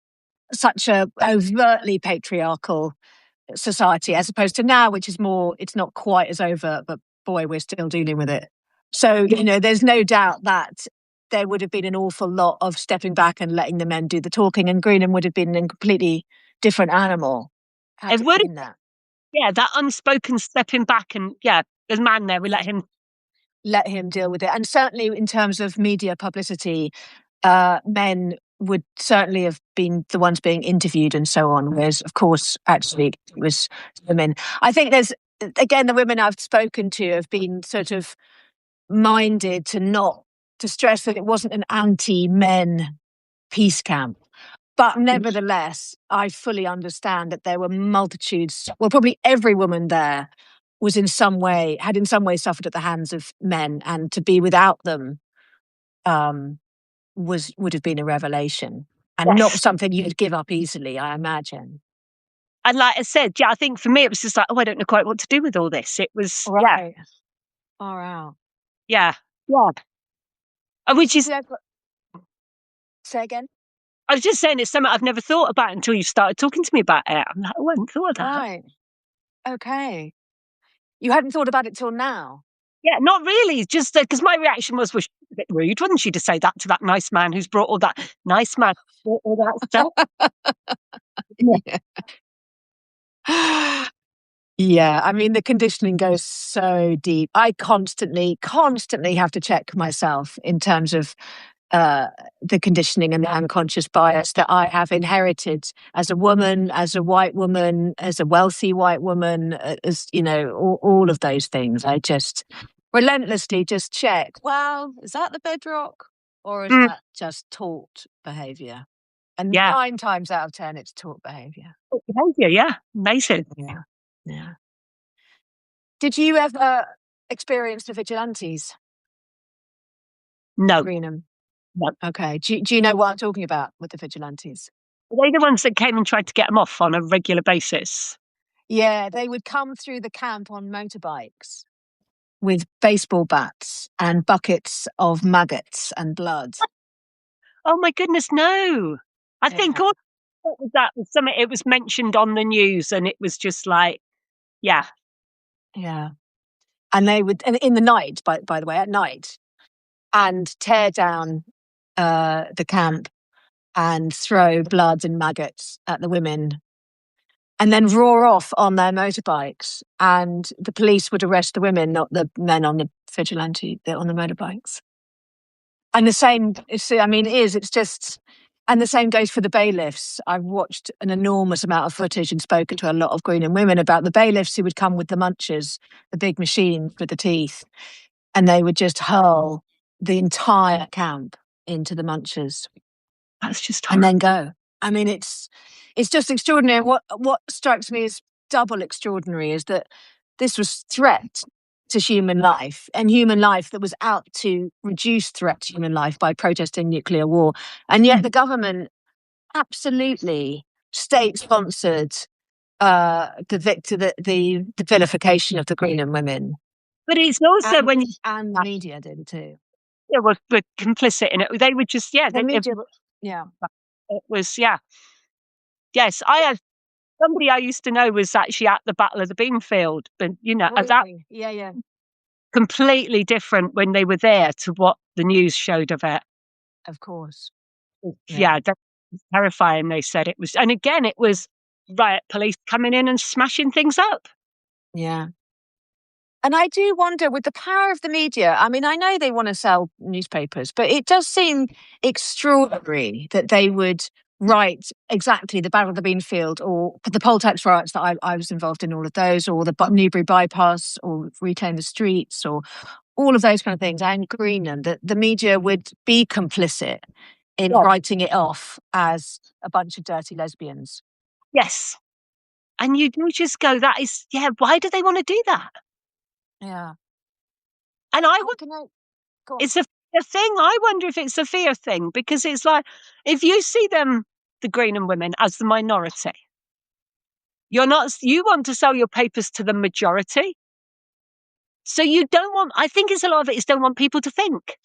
a overtly patriarchal society as opposed to now, which is more, it's not quite as overt, but boy, we're still dealing with it. So, there's no doubt that there would have been an awful lot of stepping back and letting the men do the talking, and Greenham would have been a completely different animal. It would have, that unspoken stepping back, and there's a man there, we let him deal with it. And certainly in terms of media publicity, men would certainly have been the ones being interviewed and so on, whereas of course actually it was women. I think there's, again, the women I've spoken to have been sort of minded to stress that it wasn't an anti-men peace camp. But nevertheless, I fully understand that there were multitudes, well, probably every woman there was had in some way suffered at the hands of men, and to be without them would have been a revelation, and not something you'd give up easily, I imagine. And like I said, I think for me it was just like, I don't know quite what to do with all this. It was, right. Far out. Yeah. Which is, say again. I was just saying, it's something I've never thought about until you started talking to me about it. I'm like, I hadn't thought of that. Right. Okay. You hadn't thought about it till now? Yeah, not really. Just because my reaction was a bit rude, wasn't she, to say that to that nice man who's brought all that stuff. Yeah, I mean, the conditioning goes so deep. I constantly have to check myself in terms of the conditioning and the unconscious bias that I have inherited as a woman, as a white woman, as a wealthy white woman, as, all of those things. I just relentlessly just check, well, is that the bedrock, or is that just taught behavior? And 9 times out of 10, it's taught behavior. Behavior, yeah. Amazing. Yeah. Did you ever experience the vigilantes? No. Greenham? No. Okay. Do you know what I'm talking about with the vigilantes? Are they the ones that came and tried to get them off on a regular basis? Yeah, they would come through the camp on motorbikes with baseball bats and buckets of maggots and blood. Oh my goodness, no. I think all that was something, it was mentioned on the news, and it was just like, yeah. And they would, and in the night, by the way, at night, and tear down the camp and throw blood and maggots at the women, and then roar off on their motorbikes, and the police would arrest the women, not the men on the on the motorbikes. And the same, it's just, and the same goes for the bailiffs. I've watched an enormous amount of footage and spoken to a lot of Greenham women about the bailiffs who would come with the munchers, the big machine with the teeth, and they would just hurl the entire camp into the munchers. That's just horrible. And then go. I mean, it's just extraordinary. What strikes me as double extraordinary is that this was threat to human life, and human life that was out to reduce threat to human life by protesting nuclear war. And yet the government absolutely state-sponsored the vilification of the Greenham women. But it's also when and the media did too. Yeah, were complicit in it. They were just, the media, it was, yes. I had somebody I used to know was actually at the Battle of the Beanfield, but that completely different when they were there to what the news showed of it. Of course, that was terrifying. They said it was, and again, it was riot police coming in and smashing things up. Yeah. And I do wonder, with the power of the media, I mean, I know they want to sell newspapers, but it does seem extraordinary that they would write exactly the Battle of the Beanfield, or the poll tax riots that I was involved in, all of those, or the Newbury bypass, or Reclaim the Streets, or all of those kind of things, and Greenham, that the media would be complicit in writing it off as a bunch of dirty lesbians. Yes. And you do just go, that is, why do they want to do that? Yeah. And it's a thing. I wonder if it's a fear thing, because it's like, if you see them, the Greenham women, as the minority, you want to sell your papers to the majority. So I think it's a lot of it is don't want people to think.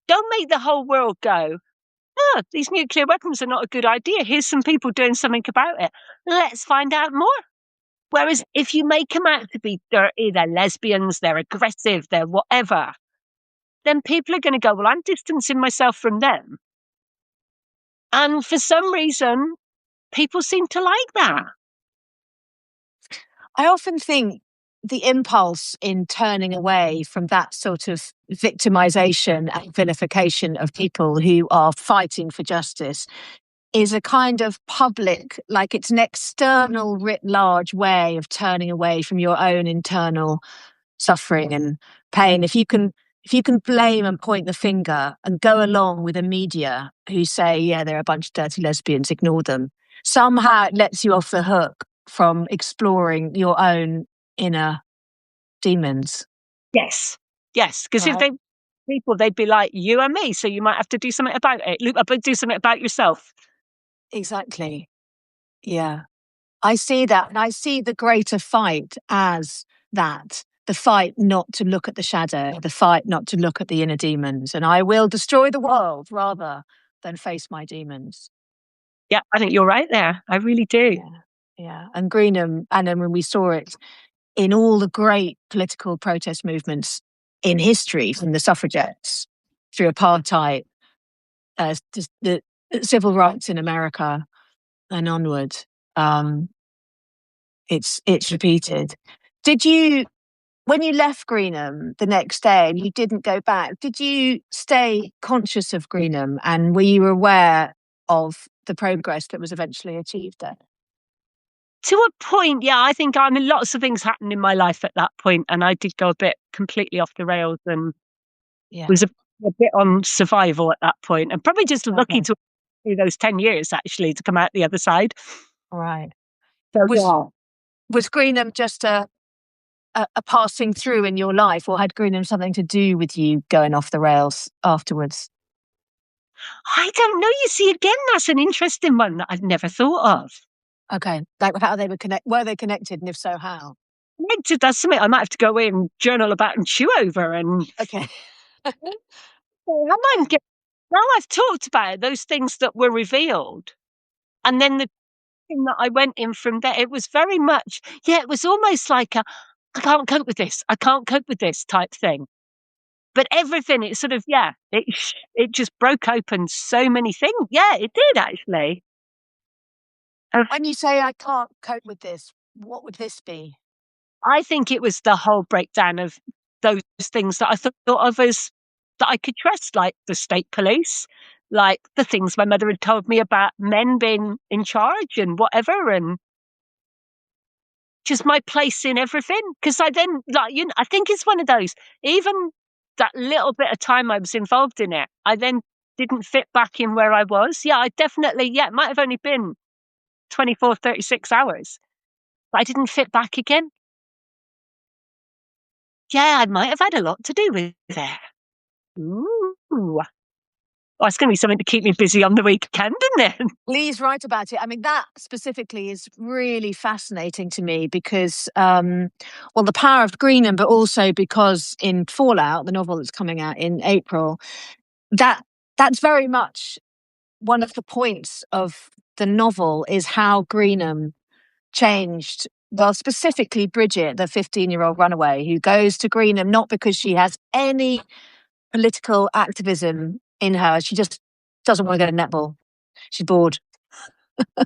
Don't make the whole world go, these nuclear weapons are not a good idea. Here's some people doing something about it. Let's find out more. Whereas if you make them out to be dirty, they're lesbians, they're aggressive, they're whatever, then people are going to go, well, I'm distancing myself from them. And for some reason, people seem to like that. I often think the impulse in turning away from that sort of victimization and vilification of people who are fighting for justice is a kind of public, like it's an external, writ large way of turning away from your own internal suffering and pain. If you can blame and point the finger and go along with the media who say, they're a bunch of dirty lesbians, ignore them, somehow it lets you off the hook from exploring your own inner demons. Yes. Yes. Because if Right. they people, they'd be like, you and me, so you might have to do something about it. Do something about yourself. Exactly. Yeah. I see that. And I see the greater fight as that, the fight not to look at the shadow, the fight not to look at the inner demons. And I will destroy the world rather than face my demons. Yeah, I think you're right there. I really do. Yeah. Yeah. And Greenham, and then when we saw it in all the great political protest movements in history, from the suffragettes through apartheid, the civil rights in America and onward, um, it's repeated. Did you, when you left Greenham the next day and you didn't go back, did you stay conscious of Greenham and were you aware of the progress that was eventually achieved there? To a point, yeah, I think I mean lots of things happened in my life at that point, and I did go a bit completely off the rails and Yeah. was a bit on survival at that point, and probably just lucky Okay. to do those 10 years actually to come out the other side. All right. So Was yeah. was Greenham just a passing through in your life, or had Greenham something to do with you going off the rails afterwards? I don't know. You see, again, that's an interesting one that I've never thought of. Okay, like how they were they connected, and if so, how? Maybe that's something I might have to go away and journal about and chew over. And Okay. I might get, now I've talked about it, those things that were revealed. And then the thing that I went in from there, it was very much, yeah, it was almost like a, I can't cope with this. I can't cope with this type thing. But everything, it sort of, yeah, it just broke open so many things. Yeah, it did actually. Of When you say I can't cope with this, what would this be? I think it was the whole breakdown of those things that I thought of as that I could trust, like the state police, like the things my mother had told me about men being in charge and whatever, and just my place in everything. Because I then, like, you know, I think it's one of those, even that little bit of time I was involved in it, I then didn't fit back in where I was. Yeah, I definitely, yeah, it might have only been 24, 36 hours, but I didn't fit back again. Yeah, I might have had a lot to do with it. Ooh. Oh, it's gonna be something to keep me busy on the weekend, isn't it? Please write about it. I mean, that specifically is really fascinating to me because, well, the power of Greenham, but also because in Fallout, the novel that's coming out in April, that that's very much one of the points of the novel is how Greenham changed. Well, specifically Bridget, the 15-year-old runaway who goes to Greenham not because she has any political activism in her. She just doesn't want to go to netball. She's bored.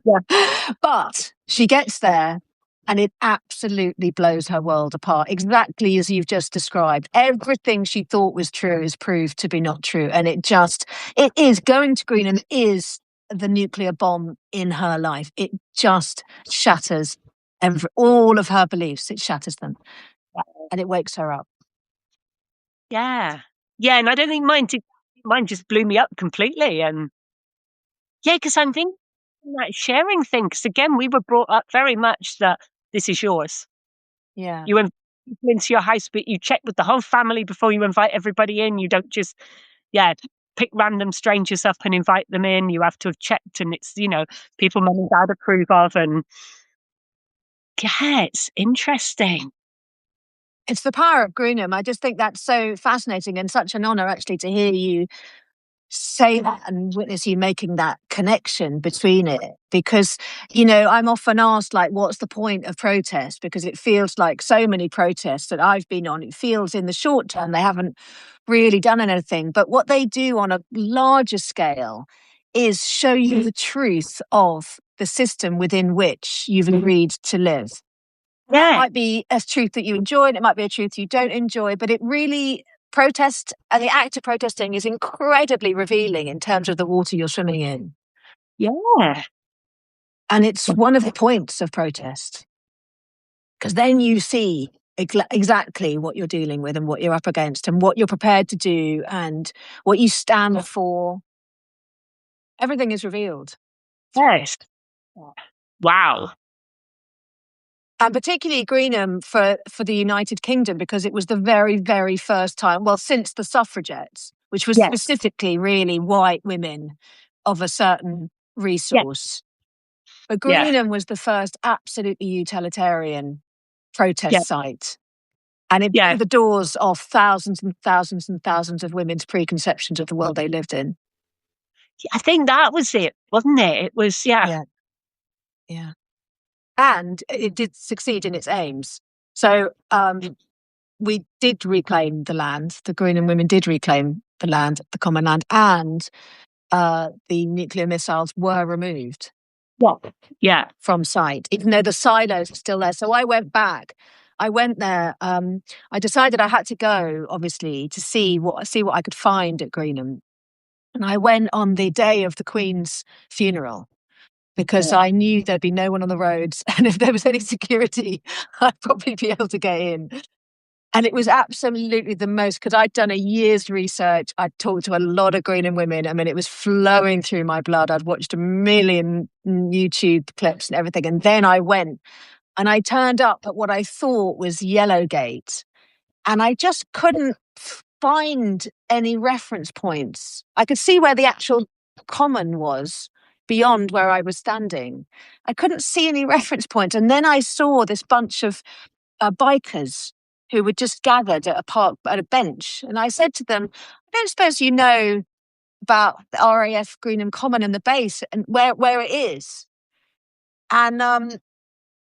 Yeah. But she gets there and it absolutely blows her world apart, exactly as you've just described. Everything she thought was true is proved to be not true. And it is going to Greenham is the nuclear bomb in her life. It just shatters all of her beliefs. It shatters them and it wakes her up. Yeah. Yeah, and I don't think mine just blew me up completely, and yeah, because 'cause I'm thinking that sharing thing. Because again, we were brought up very much that this is yours. Yeah. You invite people into your house, but you check with the whole family before you invite everybody in. You don't just, yeah, pick random strangers up and invite them in. You have to have checked, and it's, you know, people mum and dad approve of, and yeah, it's interesting. It's the power of Greenham. I just think that's so fascinating and such an honor actually to hear you say that and witness you making that connection between it. Because, I'm often asked, like, what's the point of protest? Because it feels like so many protests that I've been on, it feels in the short term they haven't really done anything. But what they do on a larger scale is show you the truth of the system within which you've agreed to live. That Yeah. might be a truth that you enjoy, and it might be a truth you don't enjoy, but it really protest and the act of protesting is incredibly revealing in terms of the water you're swimming in. Yeah. And it's one of the points of protest because then you see exactly what you're dealing with and what you're up against and what you're prepared to do and what you stand for. Everything is revealed. Yes. Wow. And particularly Greenham for the United Kingdom, because it was the very, very first time, well, since the suffragettes, which was Yes, specifically really white women of a certain yeah, resource. But yeah, Greenham was the first absolutely utilitarian yeah, protest site. And it yeah. blew the doors off thousands and thousands and thousands of women's preconceptions of the world they lived in. I think that was it, wasn't it? It was, yeah, Yeah, yeah. And it did succeed in its aims. So we did reclaim the land. The Greenham women did reclaim the land, the common land, and the nuclear missiles were removed yeah, yeah, from site, even though the silos are still there. So I went back. I went there. I decided I had to go, obviously, to see what I could find at Greenham. And I went on the day of the Queen's funeral because I knew there'd be no one on the roads, and if there was any security, I'd probably be able to get in. And it was absolutely the most, because I'd done a year's research. I'd talked to a lot of Greenham women. I mean, it was flowing through my blood. I'd watched a million YouTube clips and everything. And then I went and I turned up at what I thought was Yellowgate. And I just couldn't find any reference points. I could see where the actual common was beyond where I was standing. I couldn't see any reference points. And then I saw this bunch of bikers who were just gathered at a park at a bench. And I said to them, I don't suppose you know about the RAF Greenham Common and the base and where it is. And it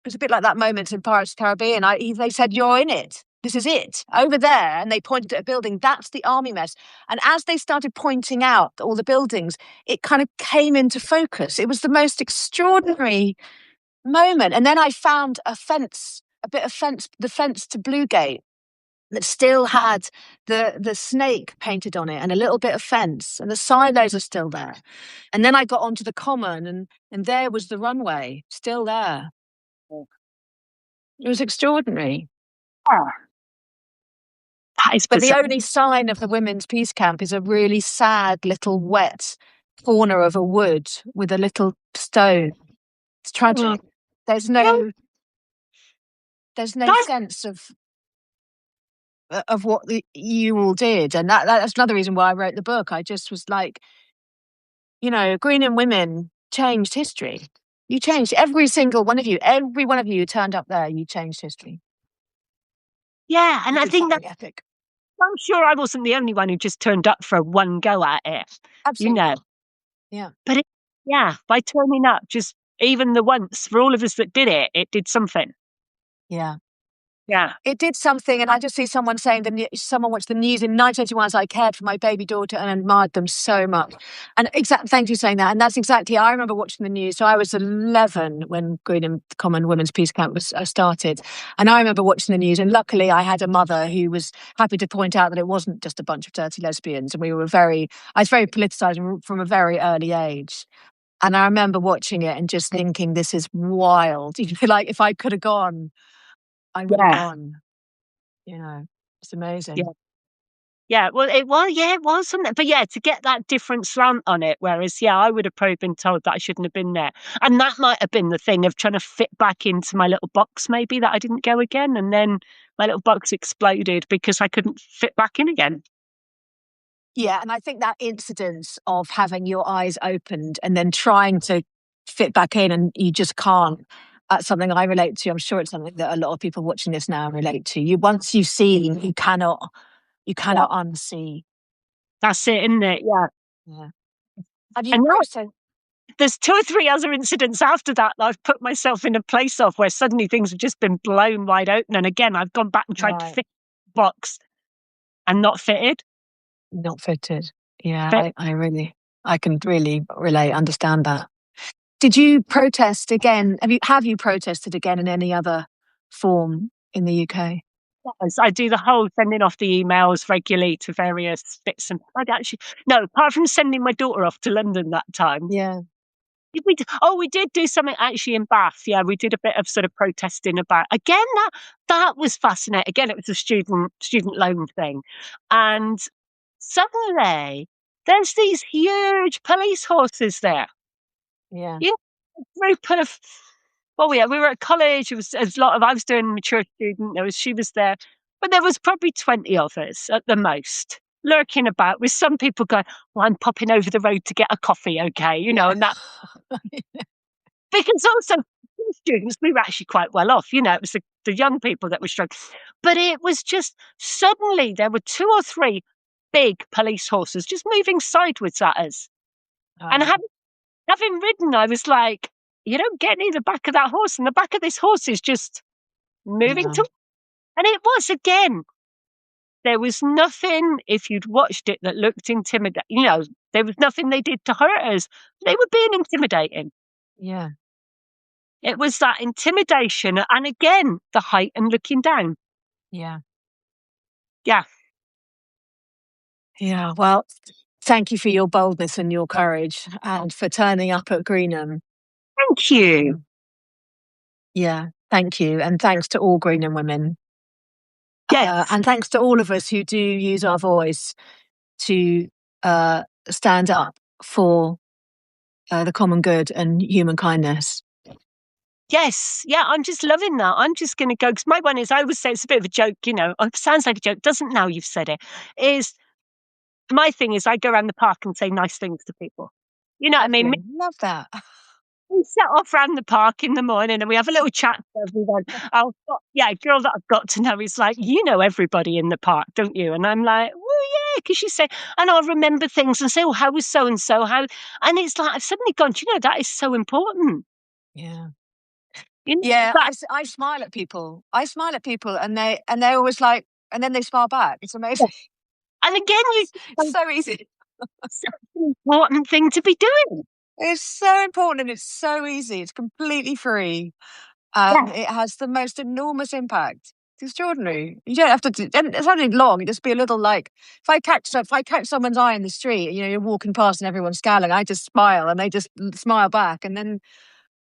was a bit like that moment in Pirates of the Caribbean. They said, you're in it. This is it. Over there. And they pointed at a building. That's the army mess. And as they started pointing out all the buildings, it kind of came into focus. It was the most extraordinary moment. And then I found a bit of fence, the fence to Bluegate that still had the snake painted on it and a little bit of fence, and the silos are still there. And then I got onto the common, and there was the runway still there. It was extraordinary. yeah. That is But the bizarre. only sign of the women's peace camp is a really sad little wet corner of a wood with a little stone. It's tragic. There's Yeah, no there's no that's, sense of what you all did, and that's another reason why I wrote the book. I just was like, Greenham women changed history. You changed every single one of you. Every one of you who turned up there, you changed history. yeah. And You I did think that something epic. I'm sure I wasn't the only one who just turned up for one go at it, you Absolutely know. not. Yeah. But yeah, by turning up, just even the once, for all of us that did it, it did something. Yeah. Yeah, It did something, and I just see someone saying someone watched the news in 1981. I cared for my baby daughter and admired them so much. And thank you for saying that. And that's exactly. I remember watching the news. So I was 11 when Greenham Common Women's Peace Camp was started, and I remember watching the news. And luckily, I had a mother who was happy to point out that it wasn't just a bunch of dirty lesbians, and I was very politicized from a very early age. And I remember watching it and just thinking, this is wild. Like if I could have gone, I would have yeah, gone. It's yeah. amazing. Yeah, well, yeah, it was, wasn't it? But yeah, to get that different slant on it, whereas, yeah, I would have probably been told that I shouldn't have been there. And that might have been the thing of trying to fit back into my little box, maybe, that I didn't go again. And then my little box exploded because I couldn't fit back in again. Yeah, and I think that incidence of having your eyes opened and then trying to fit back in and you just can't. That's something I relate to. I'm sure it's something that a lot of people watching this now relate to. Once you've seen, you Yeah. cannot unsee. That's it, isn't it? Yeah. Yeah. Have you And now processed? there's two or three other incidents after that I've put myself in a place of where suddenly things have just been blown wide open. And again, I've gone back and tried to Right. fit the box and not fitted. Not fitted. Yeah, Fit. I can really relate, understand that. Did you protest again? Have you protested again in any other form in the UK? I do the whole sending off the emails regularly to various bits, and I'd actually no, apart from sending my daughter off to London that time. Yeah. We did do something actually in Bath. Yeah, we did a bit of sort of protesting about again that was fascinating. Again, it was a student loan thing, and suddenly there's these huge police horses there. Yeah. You know, a group of Well, yeah, we were at college. It was a lot of, I was doing mature student. She was there, but there was probably 20 of us at the most lurking about with some people going, well, I'm popping over the road to get a coffee. Okay. Yeah. And that, because also students, we were actually quite well off, it was the young people that were struggling, but it was just suddenly there were 2 or 3 big police horses just moving sideways at us. And having ridden, I was like, you don't get near the back of that horse, and the back of this horse is just moving Yeah. to. And it was, again, there was nothing, if you'd watched it, that looked intimidating. There was nothing they did to hurt us. They were being intimidating. Yeah. It was that intimidation, and again, the height and looking down. Yeah. Yeah. Yeah. Well, thank you for your boldness and your courage and for turning up at Greenham. Thank you. Yeah. Thank you. And thanks to all Greenham women. Yes. And thanks to all of us who do use our voice to stand up for the common good and human kindness. Yes. Yeah, I'm just loving that. I'm just going to go, because my one is, I always say it's a bit of a joke, it sounds like a joke, doesn't now you've said it, is my thing is I go around the park and say nice things to people. You know what I mean? Love that. We set off around the park in the morning and we have a little chat with everyone. A girl that I've got to know is like, you know everybody in the park, don't you? And I'm like, well, yeah, because she said, and I'll remember things and say, oh, how was so and so? How? And it's like I've suddenly gone, do you know, that is so important. Yeah. Yeah, I smile at people. I smile at people, and they're always like, and then they smile back. It's amazing. and again, it's so easy. Such an important thing to be doing. It's so important, and it's so easy. It's completely free, and it has the most enormous impact. It's extraordinary. You don't have to do it's only long. It just be a little like if I catch someone's eye in the street, you're walking past and everyone's scowling, I just smile and they just smile back, and then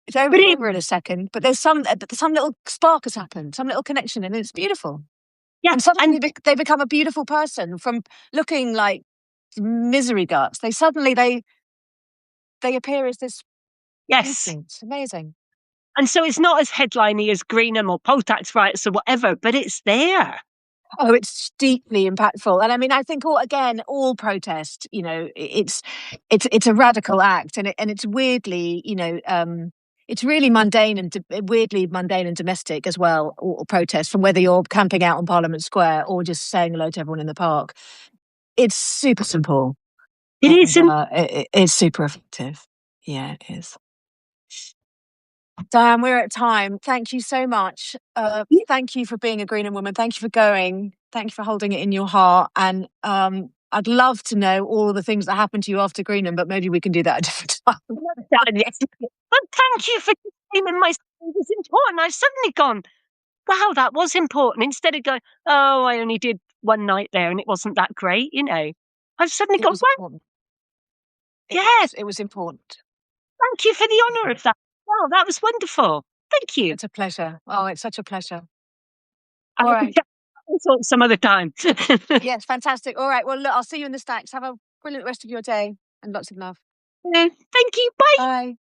it's over in a second. But there's some little spark has happened, some little connection, and it's beautiful. Yeah, and suddenly they become a beautiful person from looking like misery guts. They suddenly they appear as this. yes, it's amazing. and so it's not as headliney as Greenham or poll tax riots or whatever, but it's there. Oh, it's deeply impactful. And I mean, I think all protest, it's a radical act, and it's weirdly, it's really mundane and weirdly mundane and domestic as well, or protest, from whether you're camping out on Parliament Square or just saying hello to everyone in the park. It's super simple. It is. It's super effective. Yeah, it is. Diane, we're at time. Thank you so much. Thank you for being a Greenham woman. Thank you for going. Thank you for holding it in your heart. And I'd love to know all the things that happened to you after Greenham, but maybe we can do that at a different time. Yes. But thank you for naming my son. It was important. I've suddenly gone, wow, that was important. Instead of going, oh, I only did one night there and it wasn't that great, I've suddenly gone, wow. Yes, it was important. Thank you for the honour of that. Wow, that was wonderful. Thank you. It's a pleasure. Oh, it's such a pleasure. All right. Some other time. Yes, fantastic. All right. Well, look, I'll see you in the stacks. Have a brilliant rest of your day and lots of love. Thank you. Bye. Bye.